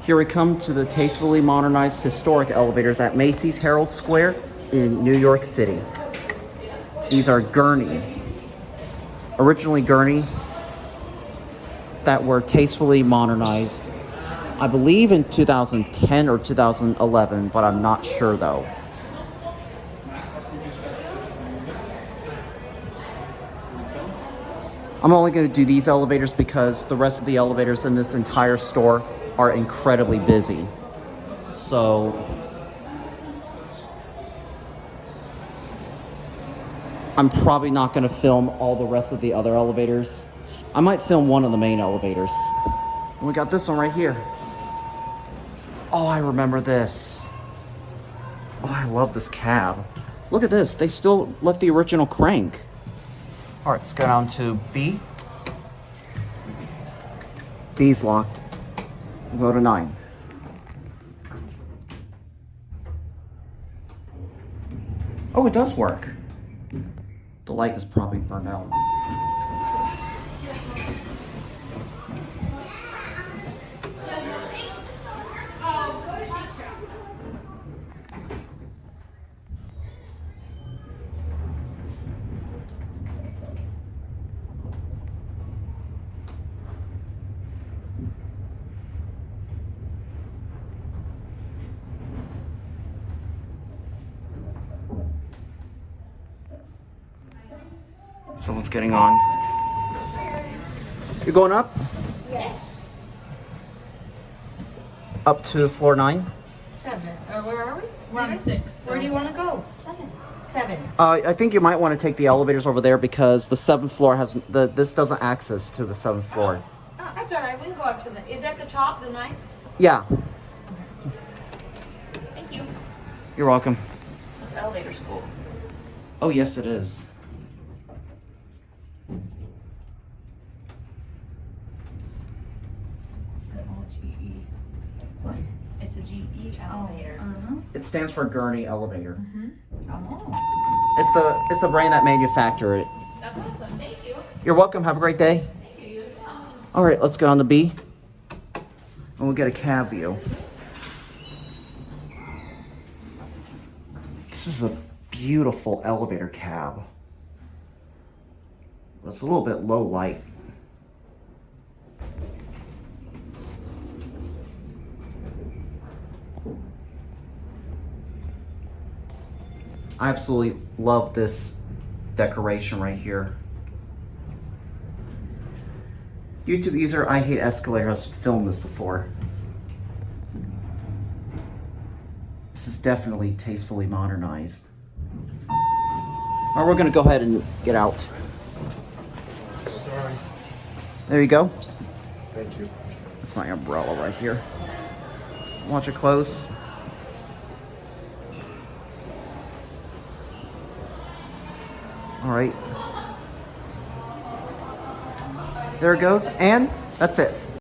Here we come to the tastefully modernized historic elevators at Macy's Herald Square in New York City. These are Gurney. Originally Gurney that were tastefully modernized, I believe in 2010 or 2011, but I'm not sure though. I'm only going to do these elevators because the rest of the elevators in this entire store are incredibly busy. So I'm probably not going to film all the rest of the other elevators. I might film one of the main elevators. And we got this one right here. Oh, I remember this. Oh, I love this cab. Look at this. They still left the original crank. All right, let's go down to B. B's locked. We'll go to 9. Oh, it does work. The light is probably burned out. Someone's getting on. You're going up? Yes. Up to floor 9? 7. Or where are we? We're on 6. Where do you want to go? 7. 7. I think you might want to take the elevators over there because the 7th floor has this doesn't access to the 7th floor. Oh, that's all right. We can go up to the. Is that the top, the 9th? Yeah. Thank you. You're welcome. It's elevator school. Oh, yes, it is. What? It's a GE elevator. It stands for Gurney Elevator. Oh. It's the brand that manufactured it. That's awesome. Thank you. You're welcome. Have a great day. Thank you. All right, let's go on to B. And we'll get a cab view. This is a beautiful elevator cab. It's a little bit low light. I absolutely love this decoration right here. YouTube user I Hate Escalator has filmed this before. This is definitely tastefully modernized. All right, we're gonna go ahead and get out. Sorry. There you go. Thank you. That's my umbrella right here. Watch it close. All right. There it goes, and that's it.